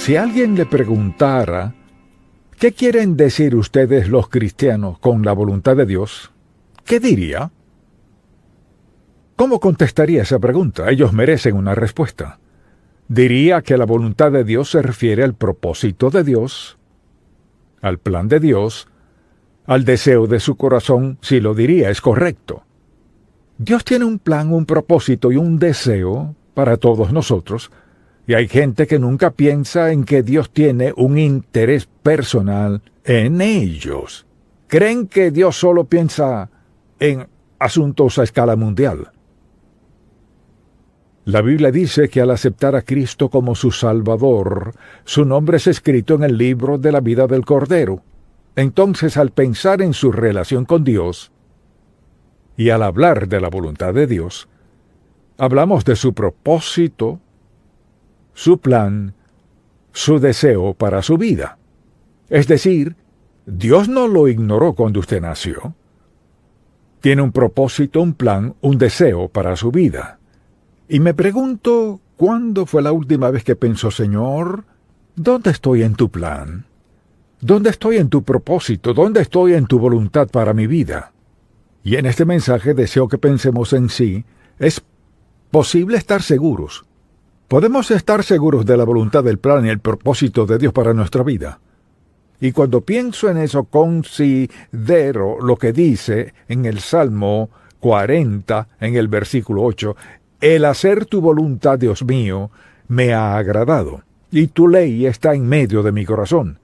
Si alguien le preguntara, ¿qué quieren decir ustedes los cristianos con la voluntad de Dios?, ¿qué diría? ¿Cómo contestaría esa pregunta? Ellos merecen una respuesta. Diría que la voluntad de Dios se refiere al propósito de Dios, al plan de Dios, al deseo de su corazón. Si lo diría, es correcto. Dios tiene un plan, un propósito y un deseo para todos nosotros, y hay gente que nunca piensa en que Dios tiene un interés personal en ellos. Creen que Dios solo piensa en asuntos a escala mundial. La Biblia dice que al aceptar a Cristo como su Salvador, su nombre es escrito en el libro de la vida del Cordero. Entonces, al pensar en su relación con Dios y al hablar de la voluntad de Dios, hablamos de su propósito, su plan, su deseo para su vida. Es decir, Dios no lo ignoró cuando usted nació. Tiene un propósito, un plan, un deseo para su vida. Y me pregunto, ¿cuándo fue la última vez que pensó, Señor, ¿dónde estoy en tu plan? ¿Dónde estoy en tu propósito? ¿Dónde estoy en tu voluntad para mi vida? Y en este mensaje deseo que pensemos en sí. Es posible estar seguros. Podemos estar seguros de la voluntad, del plan y el propósito de Dios para nuestra vida. Y cuando pienso en eso, considero lo que dice en el Salmo 40, en el versículo 8, el hacer tu voluntad, Dios mío, me ha agradado, y tu ley está en medio de mi corazón.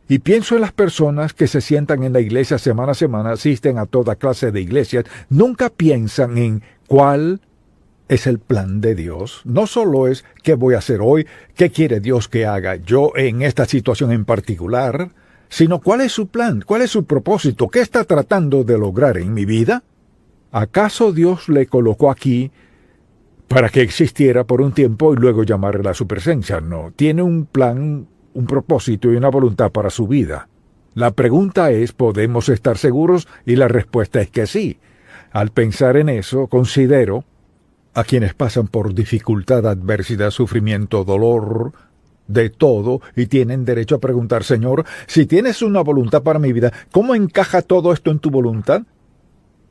Y pienso en las personas que se sientan en la iglesia semana a semana, asisten a toda clase de iglesias, nunca piensan en cuál es el plan de Dios. No solo es qué voy a hacer hoy, qué quiere Dios que haga yo en esta situación en particular, sino cuál es su plan, cuál es su propósito, qué está tratando de lograr en mi vida. ¿Acaso Dios le colocó aquí para que existiera por un tiempo y luego llamarla a su presencia? No, tiene un plan, un propósito y una voluntad para su vida. La pregunta es, ¿podemos estar seguros? Y la respuesta es que sí. Al pensar en eso, considero a quienes pasan por dificultad, adversidad, sufrimiento, dolor, de todo, y tienen derecho a preguntar, Señor, si tienes una voluntad para mi vida, ¿cómo encaja todo esto en tu voluntad?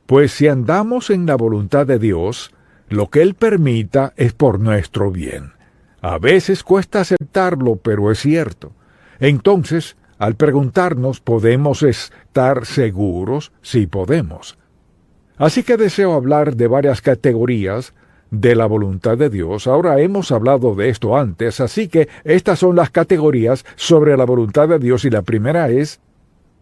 Pues si andamos en la voluntad de Dios, lo que Él permita es por nuestro bien. A veces cuesta aceptarlo, pero es cierto. Entonces, al preguntarnos, ¿podemos estar seguros? Sí podemos. Así que deseo hablar de varias categorías de la voluntad de Dios. Ahora hemos hablado de esto antes, así que estas son las categorías sobre la voluntad de Dios, y la primera es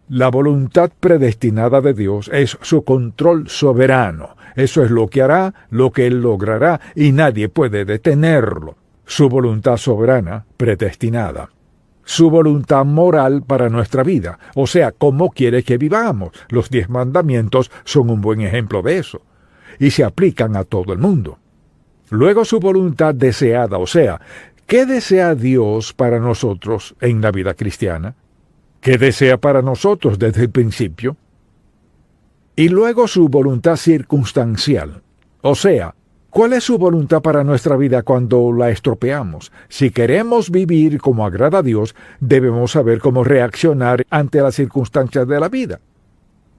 la voluntad predestinada de Dios, es su control soberano. Eso es lo que hará, lo que Él logrará, y nadie puede detenerlo. Su voluntad soberana, predestinada. Su voluntad moral para nuestra vida, o sea, cómo quiere que vivamos. Los 10 mandamientos son un buen ejemplo de eso, y se aplican a todo el mundo. Luego su voluntad deseada, o sea, ¿qué desea Dios para nosotros en la vida cristiana? ¿Qué desea para nosotros desde el principio? Y luego su voluntad circunstancial, o sea, ¿cuál es su voluntad para nuestra vida cuando la estropeamos? Si queremos vivir como agrada a Dios, debemos saber cómo reaccionar ante las circunstancias de la vida.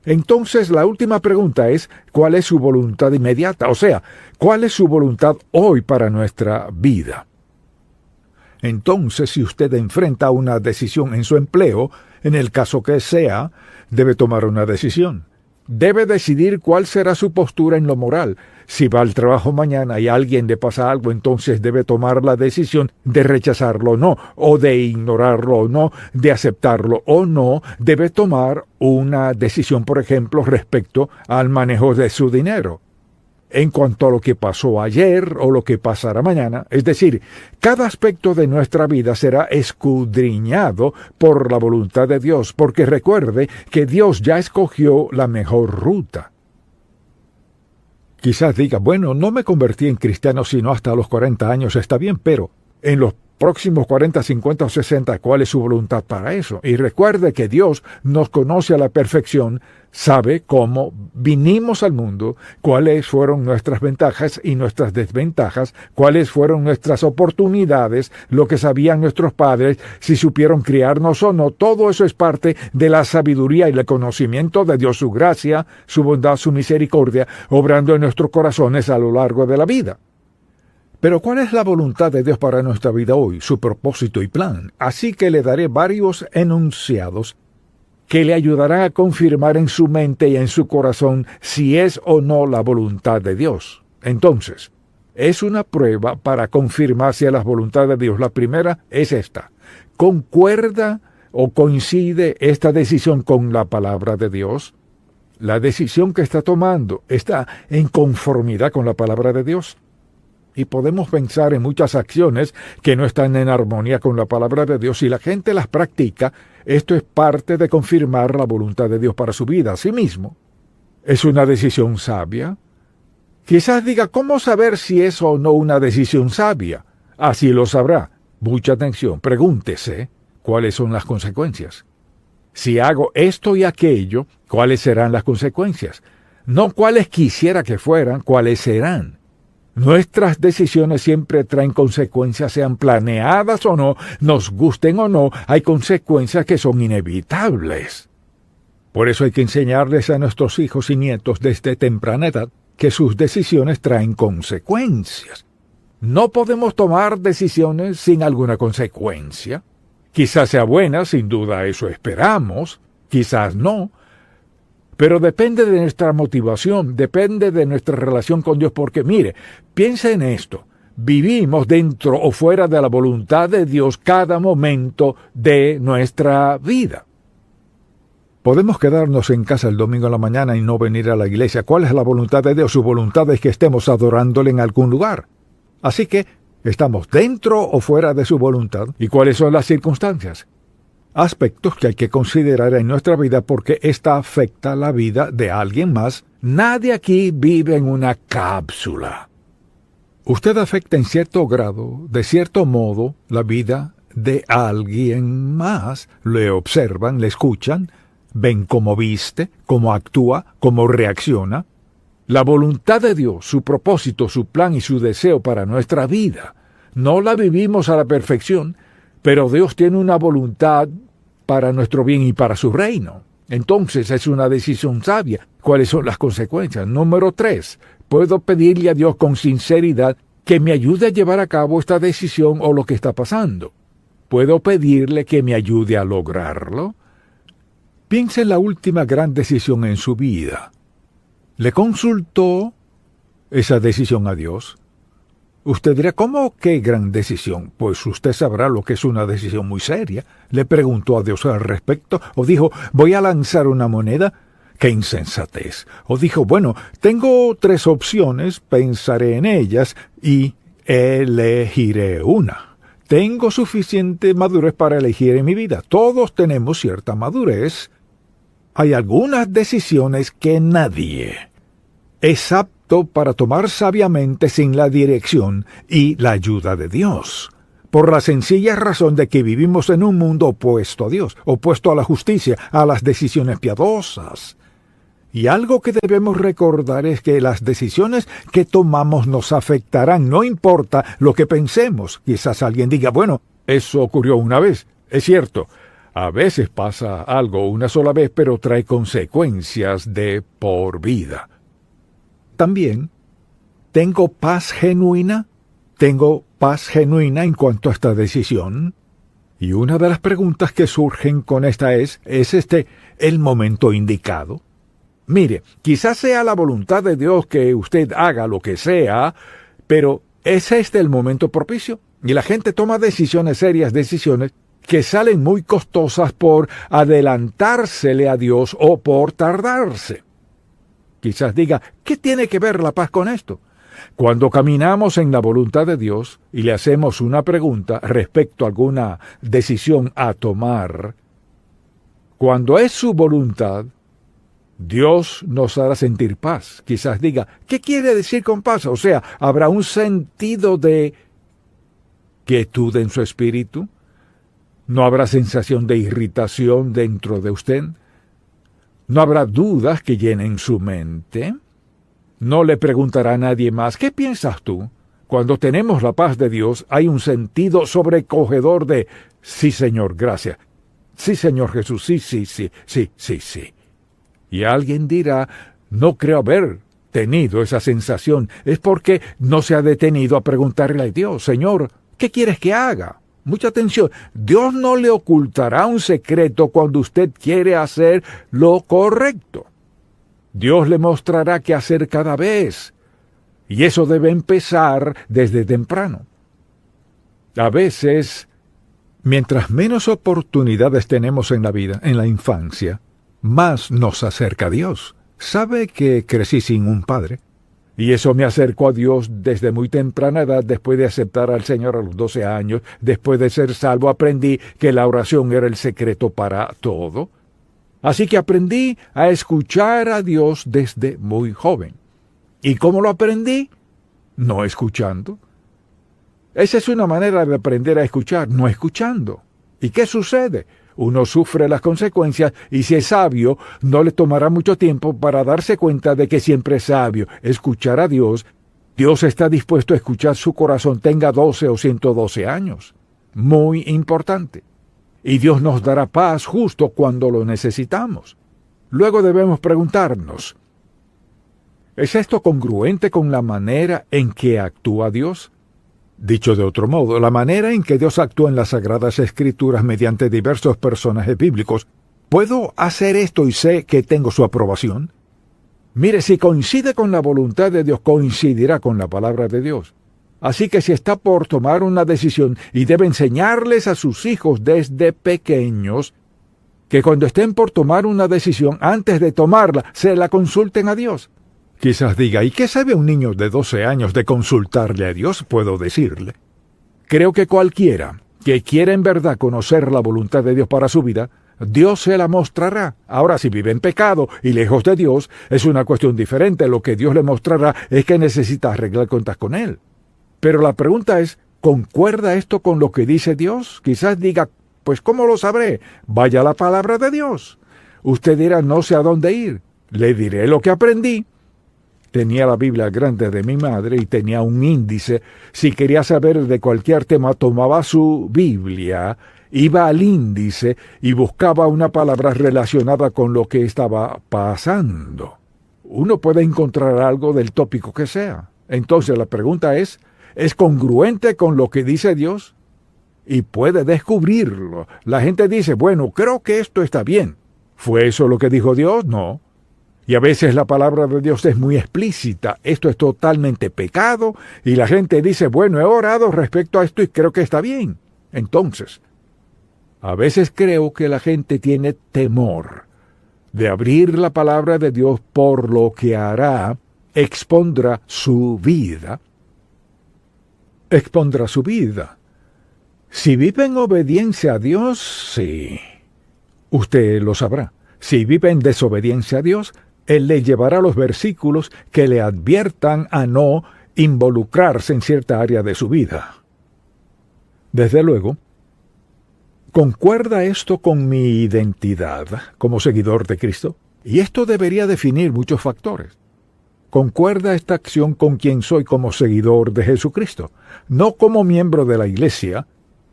Entonces, la última pregunta es, ¿cuál es su voluntad inmediata? O sea, ¿cuál es su voluntad hoy para nuestra vida? Entonces, si usted enfrenta una decisión en su empleo, en el caso que sea, debe tomar una decisión. Debe decidir cuál será su postura en lo moral. Si va al trabajo mañana y a alguien le pasa algo, entonces debe tomar la decisión de rechazarlo o no, o de ignorarlo o no, de aceptarlo o no. Debe tomar una decisión, por ejemplo, respecto al manejo de su dinero. En cuanto a lo que pasó ayer o lo que pasará mañana, es decir, cada aspecto de nuestra vida será escudriñado por la voluntad de Dios, porque recuerde que Dios ya escogió la mejor ruta. Quizás diga, bueno, no me convertí en cristiano sino hasta los 40 años, está bien, pero en los próximos 40, 50 o 60, ¿cuál es su voluntad para eso? Y recuerde que Dios nos conoce a la perfección, sabe cómo vinimos al mundo, cuáles fueron nuestras ventajas y nuestras desventajas, cuáles fueron nuestras oportunidades, lo que sabían nuestros padres, si supieron criarnos o no. Todo eso es parte de la sabiduría y el conocimiento de Dios, su gracia, su bondad, su misericordia, obrando en nuestros corazones a lo largo de la vida. Pero ¿cuál es la voluntad de Dios para nuestra vida hoy, su propósito y plan? Así que le daré varios enunciados que le ayudarán a confirmar en su mente y en su corazón si es o no la voluntad de Dios. Entonces, es una prueba para confirmar si es la voluntad de Dios. La primera es esta: ¿concuerda o coincide esta decisión con la palabra de Dios? ¿La decisión que está tomando está en conformidad con la palabra de Dios? Y podemos pensar en muchas acciones que no están en armonía con la palabra de Dios. Si la gente las practica, esto es parte de confirmar la voluntad de Dios para su vida. Asimismo, ¿es una decisión sabia? Quizás diga, ¿cómo saber si es o no una decisión sabia? Así lo sabrá. Mucha atención, pregúntese cuáles son las consecuencias. Si hago esto y aquello, ¿cuáles serán las consecuencias? No cuáles quisiera que fueran, cuáles serán. Nuestras decisiones siempre traen consecuencias, sean planeadas o no, nos gusten o no, hay consecuencias que son inevitables. Por eso hay que enseñarles a nuestros hijos y nietos desde temprana edad que sus decisiones traen consecuencias. No podemos tomar decisiones sin alguna consecuencia. Quizás sea buena, sin duda eso esperamos, quizás no. Pero depende de nuestra motivación, depende de nuestra relación con Dios, porque mire, piensa en esto, vivimos dentro o fuera de la voluntad de Dios cada momento de nuestra vida. Podemos quedarnos en casa el domingo a la mañana y no venir a la iglesia. ¿Cuál es la voluntad de Dios? Su voluntad es que estemos adorándole en algún lugar. Así que, ¿estamos dentro o fuera de su voluntad? ¿Y cuáles son las circunstancias? Aspectos que hay que considerar en nuestra vida porque esta afecta la vida de alguien más. Nadie aquí vive en una cápsula. Usted afecta en cierto grado, de cierto modo, la vida de alguien más. Le observan, le escuchan, ven cómo viste, cómo actúa, cómo reacciona. La voluntad de Dios, su propósito, su plan y su deseo para nuestra vida, no la vivimos a la perfección, pero Dios tiene una voluntad para nuestro bien y para su reino. Entonces es una decisión sabia. ¿Cuáles son las consecuencias? Número 3. Puedo pedirle a Dios con sinceridad que me ayude a llevar a cabo esta decisión o lo que está pasando. ¿Puedo pedirle que me ayude a lograrlo? Piense en la última gran decisión en su vida. ¿Le consultó esa decisión a Dios? Usted dirá, ¿cómo qué gran decisión? Pues usted sabrá lo que es una decisión muy seria. ¿Le preguntó a Dios al respecto? ¿O dijo, voy a lanzar una moneda? ¡Qué insensatez! ¿O dijo, bueno, tengo 3 opciones, pensaré en ellas y elegiré una? Tengo suficiente madurez para elegir en mi vida. Todos tenemos cierta madurez. Hay algunas decisiones que nadie es apto para tomar sabiamente sin la dirección y la ayuda de Dios, por la sencilla razón de que vivimos en un mundo opuesto a Dios, opuesto a la justicia, a las decisiones piadosas. Y algo que debemos recordar es que las decisiones que tomamos nos afectarán, no importa lo que pensemos. Quizás alguien diga, bueno, eso ocurrió una vez. Es cierto, a veces pasa algo una sola vez, pero trae consecuencias de por vida. También, ¿tengo paz genuina? ¿Tengo paz genuina en cuanto a esta decisión? Y una de las preguntas que surgen con esta ¿es este el momento indicado? Mire, quizás sea la voluntad de Dios que usted haga lo que sea, pero ¿es este el momento propicio? Y la gente toma decisiones serias, decisiones que salen muy costosas por adelantársele a Dios o por tardarse. Quizás diga, ¿qué tiene que ver la paz con esto? Cuando caminamos en la voluntad de Dios y le hacemos una pregunta respecto a alguna decisión a tomar, cuando es su voluntad, Dios nos hará sentir paz. Quizás diga, ¿qué quiere decir con paz? O sea, habrá un sentido de quietud en su espíritu? ¿No habrá sensación de irritación dentro de usted? ¿No habrá dudas que llenen su mente? ¿No le preguntará a nadie más, ¿qué piensas tú? Cuando tenemos la paz de Dios, hay un sentido sobrecogedor de, sí, Señor, gracias. Sí, Señor Jesús, sí, sí, sí, sí, sí, sí. Y alguien dirá, no creo haber tenido esa sensación. Es porque no se ha detenido a preguntarle a Dios, Señor, ¿qué quieres que haga? Mucha atención. Dios no le ocultará un secreto cuando usted quiere hacer lo correcto. Dios le mostrará qué hacer cada vez. Y eso debe empezar desde temprano. A veces, mientras menos oportunidades tenemos en la vida, en la infancia, más nos acerca a Dios. ¿Sabe que crecí sin un padre? Y eso me acercó a Dios desde muy temprana edad. Después de aceptar al Señor a los 12 años, después de ser salvo, aprendí que la oración era el secreto para todo. Así que aprendí a escuchar a Dios desde muy joven. ¿Y cómo lo aprendí? No escuchando. Esa es una manera de aprender a escuchar, no escuchando. ¿Y qué sucede? Uno sufre las consecuencias y si es sabio, no le tomará mucho tiempo para darse cuenta de que siempre es sabio. Escuchar a Dios. Dios está dispuesto a escuchar su corazón, tenga 12 o 112 años. Muy importante. Y Dios nos dará paz justo cuando lo necesitamos. Luego debemos preguntarnos, ¿es esto congruente con la manera en que actúa Dios? Dicho de otro modo, la manera en que Dios actúa en las Sagradas Escrituras mediante diversos personajes bíblicos, ¿puedo hacer esto y sé que tengo su aprobación? Mire, si coincide con la voluntad de Dios, coincidirá con la palabra de Dios. Así que si está por tomar una decisión y debe enseñarles a sus hijos desde pequeños, que cuando estén por tomar una decisión, antes de tomarla, se la consulten a Dios. Quizás diga, ¿y qué sabe un niño de 12 años de consultarle a Dios? Puedo decirle. Creo que cualquiera que quiera en verdad conocer la voluntad de Dios para su vida, Dios se la mostrará. Ahora, si vive en pecado y lejos de Dios, es una cuestión diferente. Lo que Dios le mostrará es que necesita arreglar cuentas con Él. Pero la pregunta es, ¿concuerda esto con lo que dice Dios? Quizás diga, pues ¿cómo lo sabré? Vaya a la palabra de Dios. Usted dirá, no sé a dónde ir. Le diré lo que aprendí. Tenía la Biblia grande de mi madre y tenía un índice. Si quería saber de cualquier tema, tomaba su Biblia, iba al índice y buscaba una palabra relacionada con lo que estaba pasando. Uno puede encontrar algo del tópico que sea. Entonces la pregunta ¿es congruente con lo que dice Dios? Y puede descubrirlo. La gente dice, bueno, creo que esto está bien. ¿Fue eso lo que dijo Dios? No. Y a veces la palabra de Dios es muy explícita. Esto es totalmente pecado. Y la gente dice, bueno, he orado respecto a esto y creo que está bien. Entonces, a veces creo que la gente tiene temor de abrir la palabra de Dios por lo que hará, expondrá su vida. Expondrá su vida. Si vive en obediencia a Dios, sí. Usted lo sabrá. Si vive en desobediencia a Dios, Él le llevará los versículos que le adviertan a no involucrarse en cierta área de su vida. Desde luego, ¿concuerda esto con mi identidad como seguidor de Cristo? Y esto debería definir muchos factores. ¿Concuerda esta acción con quien soy como seguidor de Jesucristo? No como miembro de la iglesia,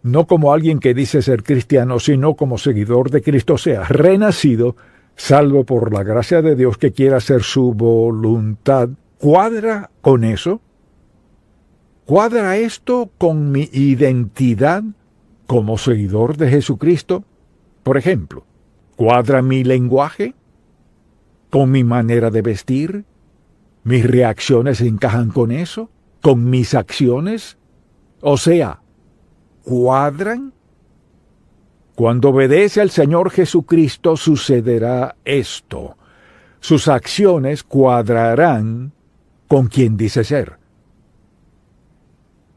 no como alguien que dice ser cristiano, sino como seguidor de Cristo, o sea, renacido, salvo por la gracia de Dios que quiera hacer su voluntad. ¿Cuadra con eso? ¿Cuadra esto con mi identidad como seguidor de Jesucristo? Por ejemplo, ¿cuadra mi lenguaje con mi manera de vestir? ¿Mis reacciones encajan con eso? ¿Con mis acciones? O sea, ¿cuadran? Cuando obedece al Señor Jesucristo sucederá esto. Sus acciones cuadrarán con quien dice ser.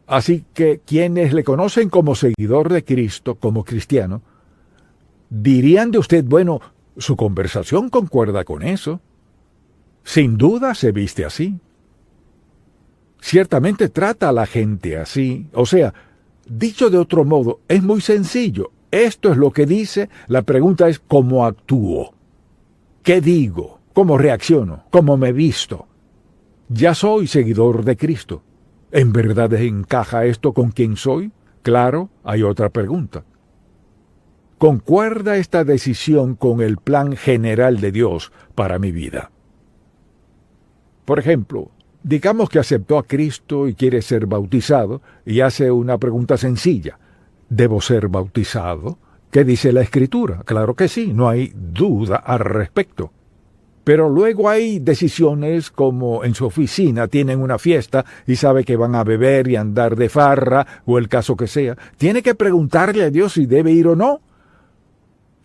Así que quienes le conocen como seguidor de Cristo, como cristiano, dirían de usted, bueno, su conversación concuerda con eso. Sin duda se viste así. Ciertamente trata a la gente así. O sea, Dicho de otro modo, es muy sencillo. Esto es lo que dice. La pregunta es ¿cómo actúo? ¿Qué digo? ¿Cómo reacciono? ¿Cómo me visto? Ya soy seguidor de Cristo. ¿En verdad encaja esto con quien soy? Claro, hay otra pregunta. ¿Concuerda esta decisión con el plan general de Dios para mi vida? Por ejemplo, digamos que aceptó a Cristo y quiere ser bautizado y hace una pregunta sencilla. ¿Debo ser bautizado? ¿Qué dice la Escritura? Claro que sí, no hay duda al respecto. Pero luego hay decisiones como en su oficina tienen una fiesta y sabe que van a beber y andar de farra o el caso que sea. ¿Tiene que preguntarle a Dios si debe ir o no?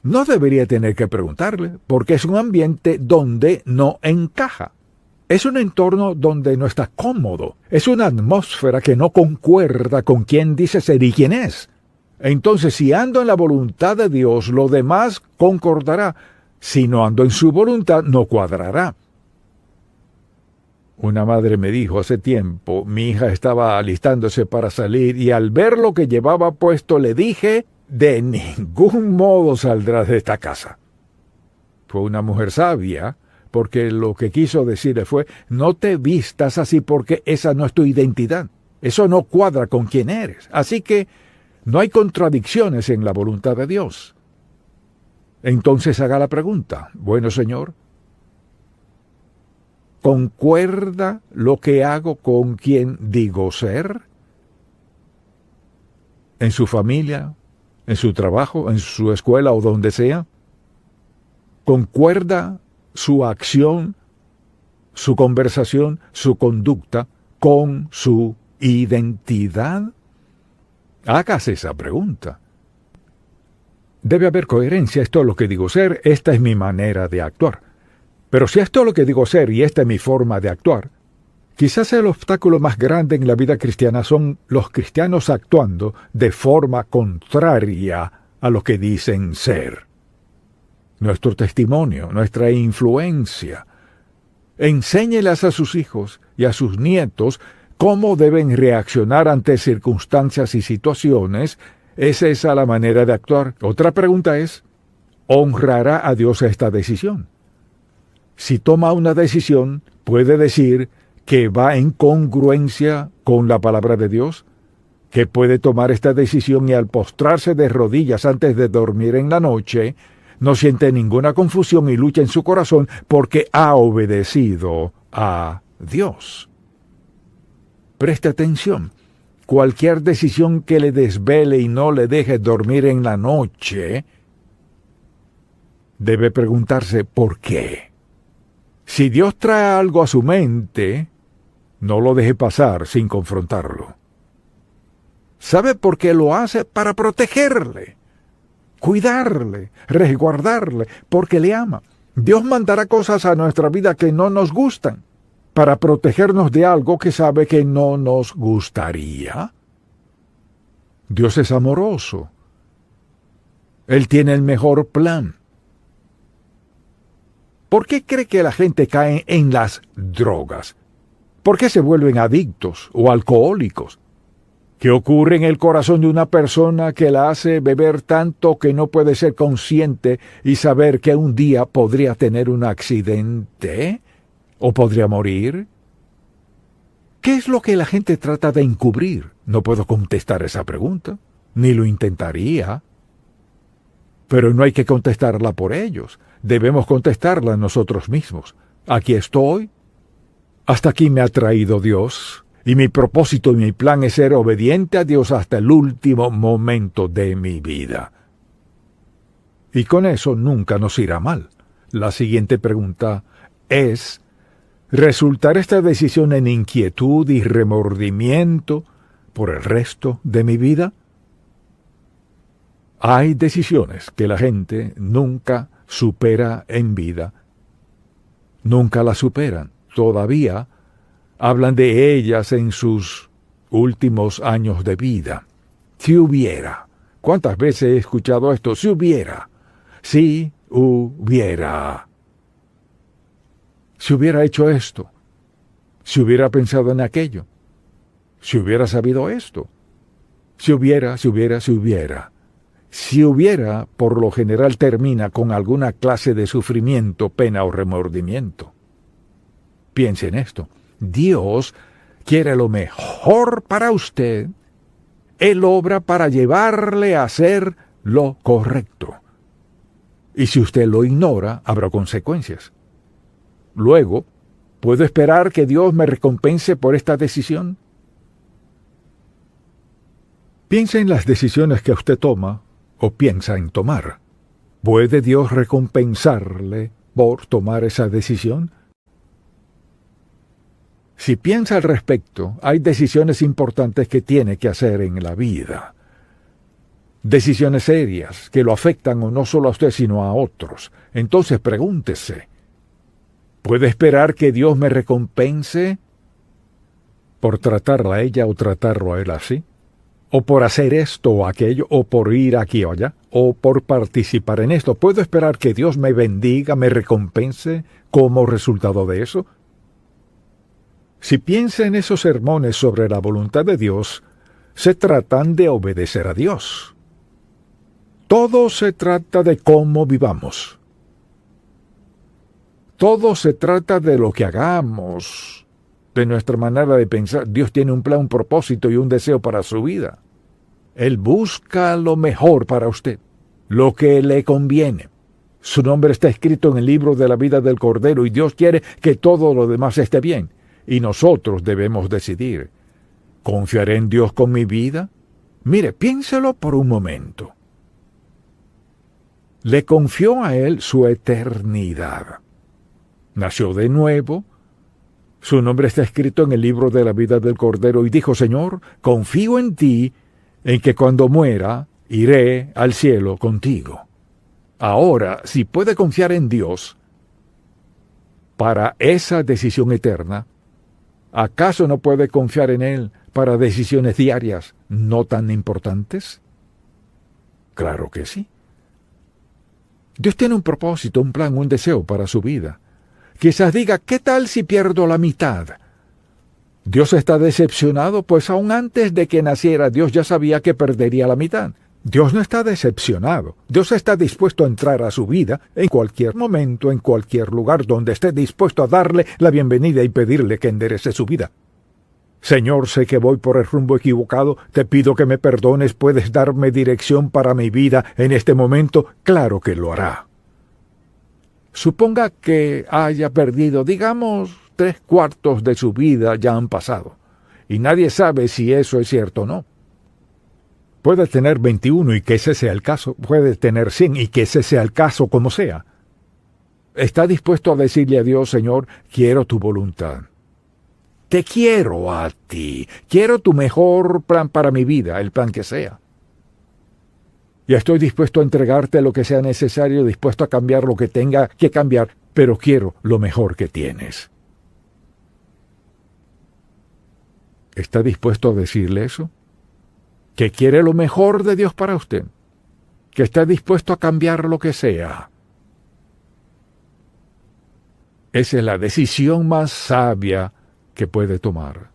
No debería tener que preguntarle, porque es un ambiente donde no encaja. Es un entorno donde no está cómodo. Es una atmósfera que no concuerda con quién dice ser y quién es. Entonces, si ando en la voluntad de Dios, lo demás concordará. Si no ando en su voluntad, no cuadrará. Una madre me dijo hace tiempo, mi hija estaba alistándose para salir y al ver lo que llevaba puesto le dije, de ningún modo saldrás de esta casa. Fue una mujer sabia, porque lo que quiso decirle fue, no te vistas así porque esa no es tu identidad. Eso no cuadra con quién eres. Así que no hay contradicciones en la voluntad de Dios. Entonces haga la pregunta, bueno, Señor, ¿concuerda lo que hago con quien digo ser? ¿En su familia, en su trabajo, en su escuela o donde sea? ¿Concuerda su acción, su conversación, su conducta con su identidad? Hágase esa pregunta. Debe haber coherencia, esto es lo que digo ser, esta es mi manera de actuar. Pero si esto es lo que digo ser y esta es mi forma de actuar, quizás el obstáculo más grande en la vida cristiana son los cristianos actuando de forma contraria a lo que dicen ser. Nuestro testimonio, nuestra influencia. Enséñelas a sus hijos y a sus nietos cómo deben reaccionar ante circunstancias y situaciones. ¿Es esa la manera de actuar? Otra pregunta es, ¿honrará a Dios esta decisión? Si toma una decisión, ¿puede decir que va en congruencia con la palabra de Dios? ¿Que puede tomar esta decisión y al postrarse de rodillas antes de dormir en la noche, no siente ninguna confusión y lucha en su corazón porque ha obedecido a Dios? Preste atención. Cualquier decisión que le desvele y no le deje dormir en la noche, debe preguntarse ¿por qué? Si Dios trae algo a su mente, no lo deje pasar sin confrontarlo. ¿Sabe por qué lo hace? Para protegerle, cuidarle, resguardarle, porque le ama. Dios mandará cosas a nuestra vida que no nos gustan, para protegernos de algo que sabe que no nos gustaría. Dios es amoroso. Él tiene el mejor plan. ¿Por qué cree que la gente cae en las drogas? ¿Por qué se vuelven adictos o alcohólicos? ¿Qué ocurre en el corazón de una persona que la hace beber tanto que no puede ser consciente y saber que un día podría tener un accidente? ¿O podría morir? ¿Qué es lo que la gente trata de encubrir? No puedo contestar esa pregunta, ni lo intentaría. Pero no hay que contestarla por ellos, debemos contestarla nosotros mismos. Aquí estoy, hasta aquí me ha traído Dios, y mi propósito y mi plan es ser obediente a Dios hasta el último momento de mi vida. Y con eso nunca nos irá mal. La siguiente pregunta es, ¿resultará esta decisión en inquietud y remordimiento por el resto de mi vida? Hay decisiones que la gente nunca supera en vida. Nunca las superan. Todavía hablan de ellas en sus últimos años de vida. Si hubiera. ¿Cuántas veces he escuchado esto? Si hubiera. Si hubiera. Si hubiera hecho esto, si hubiera pensado en aquello, si hubiera sabido esto, Si hubiera, por lo general termina con alguna clase de sufrimiento, pena o remordimiento. Piense en esto. Dios quiere lo mejor para usted. Él obra para llevarle a hacer lo correcto. Y si usted lo ignora, habrá consecuencias. Luego, ¿puedo esperar que Dios me recompense por esta decisión? Piensa en las decisiones que usted toma o piensa en tomar. ¿Puede Dios recompensarle por tomar esa decisión? Si piensa al respecto, hay decisiones importantes que tiene que hacer en la vida. Decisiones serias que lo afectan o no solo a usted sino a otros. Entonces pregúntese, ¿puede esperar que Dios me recompense por tratarla a ella o tratarlo a él así? ¿O por hacer esto o aquello? ¿O por ir aquí o allá? ¿O por participar en esto? ¿Puedo esperar que Dios me bendiga, me recompense como resultado de eso? Si piensa en esos sermones sobre la voluntad de Dios, se tratan de obedecer a Dios. Todo se trata de cómo vivamos. Todo se trata de lo que hagamos, de nuestra manera de pensar. Dios tiene un plan, un propósito y un deseo para su vida. Él busca lo mejor para usted, lo que le conviene. Su nombre está escrito en el libro de la vida del Cordero y Dios quiere que todo lo demás esté bien. Y nosotros debemos decidir, ¿confiaré en Dios con mi vida? Mire, piénselo por un momento. Le confió a Él su eternidad. Nació de nuevo. Su nombre está escrito en el libro de la vida del Cordero y dijo, Señor, confío en ti, en que cuando muera, iré al cielo contigo. Ahora, si puede confiar en Dios para esa decisión eterna, ¿acaso no puede confiar en Él para decisiones diarias no tan importantes? Claro que sí. Dios tiene un propósito, un plan, un deseo para su vida. Quizás diga, ¿qué tal si pierdo la mitad? Dios está decepcionado, pues aún antes de que naciera, Dios ya sabía que perdería la mitad. Dios no está decepcionado. Dios está dispuesto a entrar a su vida en cualquier momento, en cualquier lugar donde esté dispuesto a darle la bienvenida y pedirle que enderece su vida. Señor, sé que voy por el rumbo equivocado, te pido que me perdones, ¿puedes darme dirección para mi vida en este momento? Claro que lo hará. Suponga que haya perdido, digamos, 3/4 de su vida ya han pasado, y nadie sabe si eso es cierto o no. Puede tener 21 y que ese sea el caso, puede tener 100 y que ese sea el caso como sea. ¿Está dispuesto a decirle a Dios, Señor, quiero tu voluntad? Te quiero a ti, quiero tu mejor plan para mi vida, el plan que sea. Y estoy dispuesto a entregarte lo que sea necesario, dispuesto a cambiar lo que tenga que cambiar, pero quiero lo mejor que tienes. ¿Está dispuesto a decirle eso? ¿Que quiere lo mejor de Dios para usted? ¿Que está dispuesto a cambiar lo que sea? Esa es la decisión más sabia que puede tomar.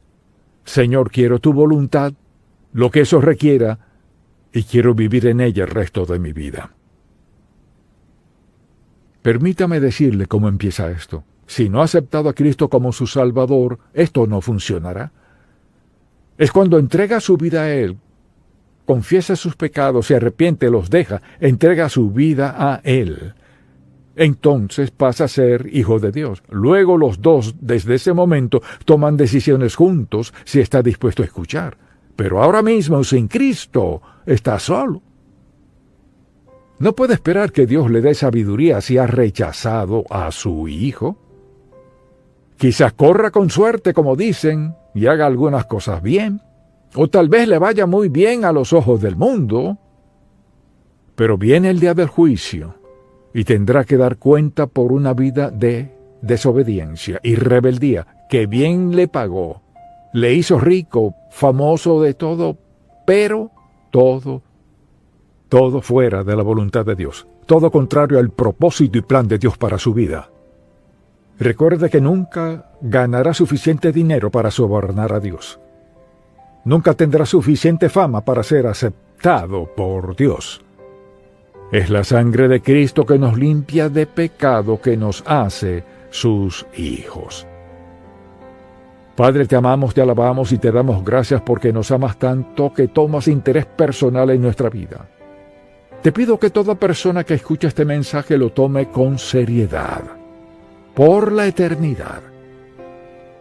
Señor, quiero tu voluntad, lo que eso requiera, y quiero vivir en ella el resto de mi vida. Permítame decirle cómo empieza esto. Si no ha aceptado a Cristo como su Salvador, esto no funcionará. Es cuando entrega su vida a Él, confiesa sus pecados, se arrepiente, los deja, entrega su vida a Él. Entonces pasa a ser hijo de Dios. Luego los dos, desde ese momento, toman decisiones juntos si está dispuesto a escuchar. Pero ahora mismo, sin Cristo, está solo. No puede esperar que Dios le dé sabiduría si ha rechazado a su hijo. Quizás corra con suerte, como dicen, y haga algunas cosas bien. O tal vez le vaya muy bien a los ojos del mundo. Pero viene el día del juicio y tendrá que dar cuenta por una vida de desobediencia y rebeldía que bien le pagó. Le hizo rico, famoso de todo, pero todo fuera de la voluntad de Dios. Todo contrario al propósito y plan de Dios para su vida. Recuerde que nunca ganará suficiente dinero para sobornar a Dios. nunca tendrá suficiente fama para ser aceptado por Dios. Es la sangre de Cristo que nos limpia de pecado, que nos hace sus hijos. Padre, te amamos, te alabamos y te damos gracias porque nos amas tanto que tomas interés personal en nuestra vida. Te pido que toda persona que escuche este mensaje lo tome con seriedad, por la eternidad,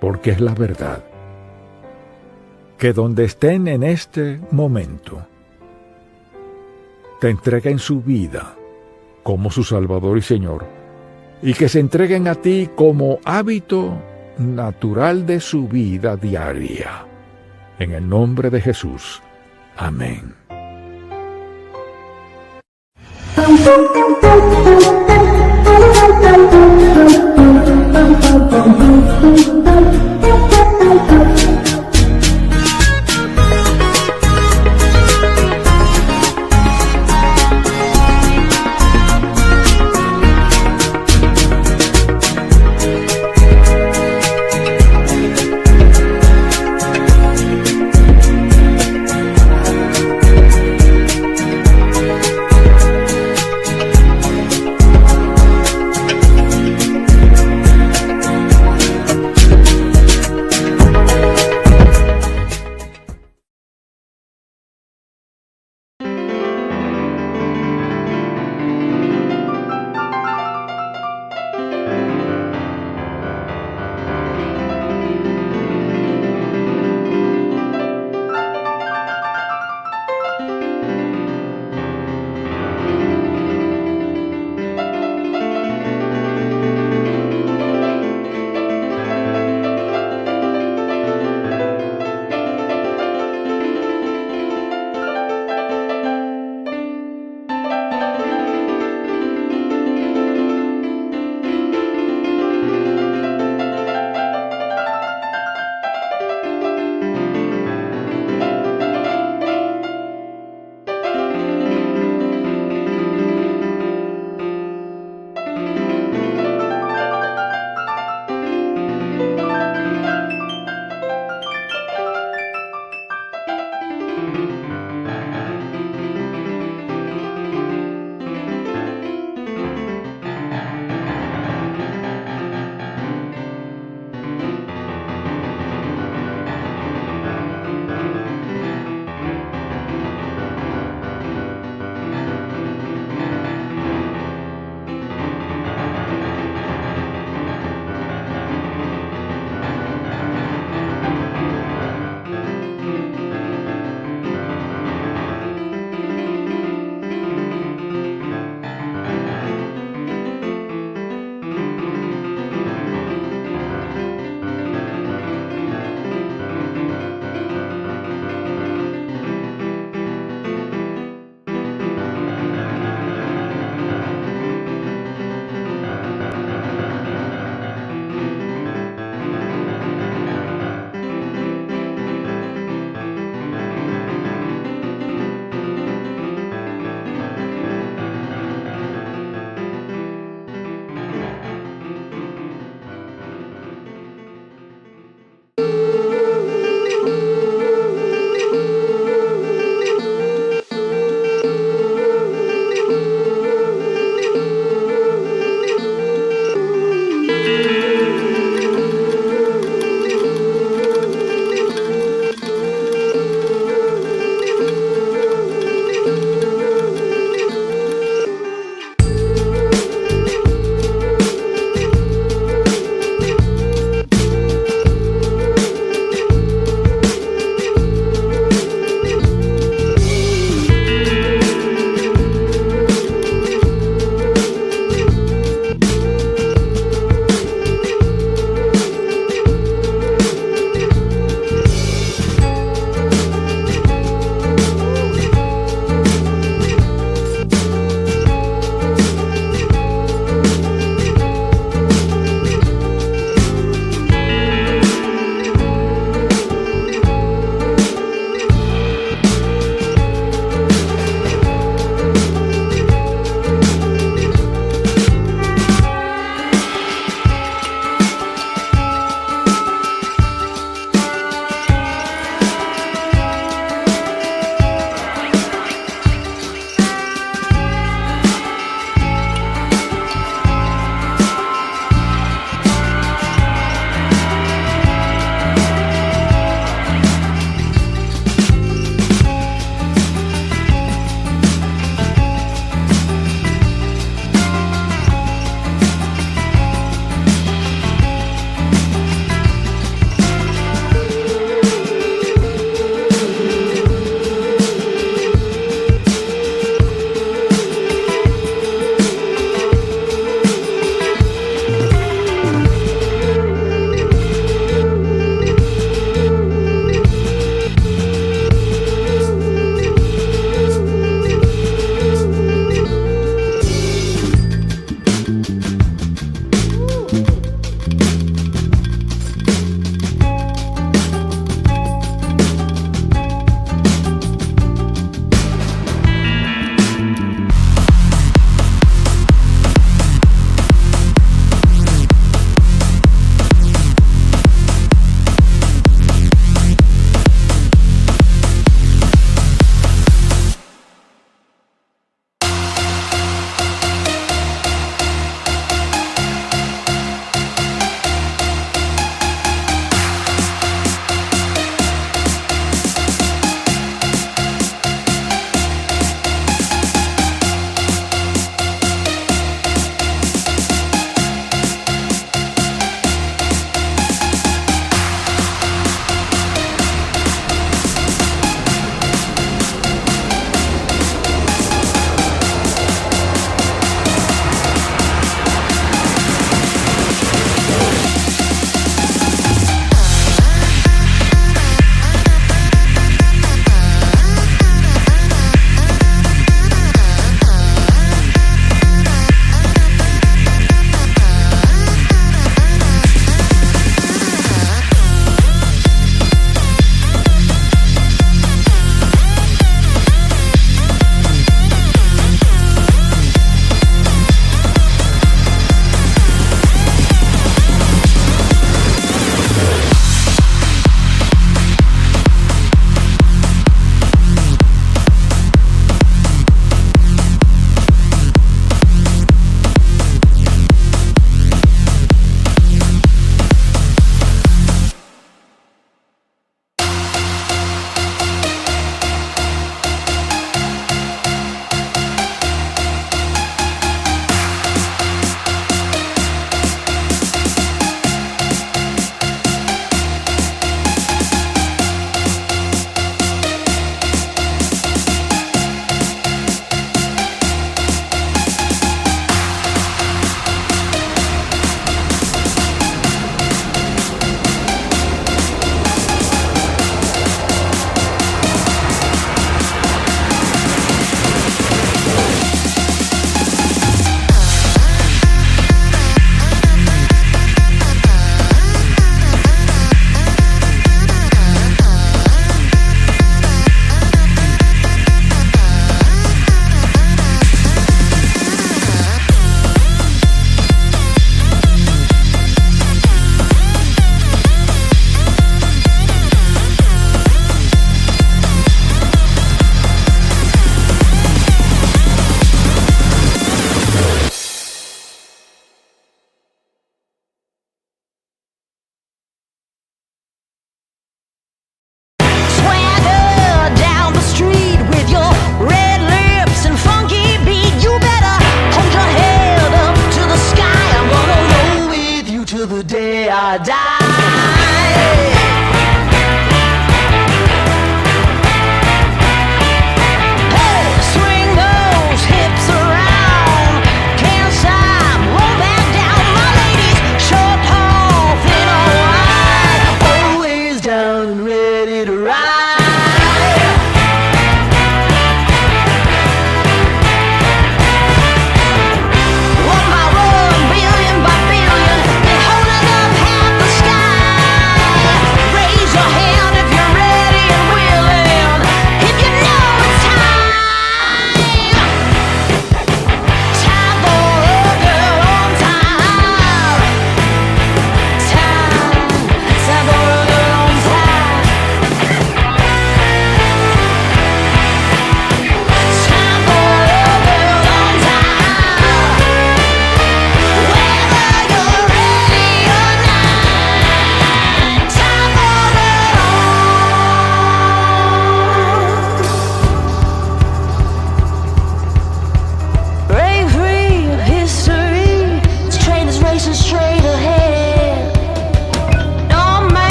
porque es la verdad. Que donde estén en este momento, te entreguen su vida como su Salvador y Señor, y que se entreguen a ti como hábito natural de su vida diaria. En el nombre de Jesús. Amén.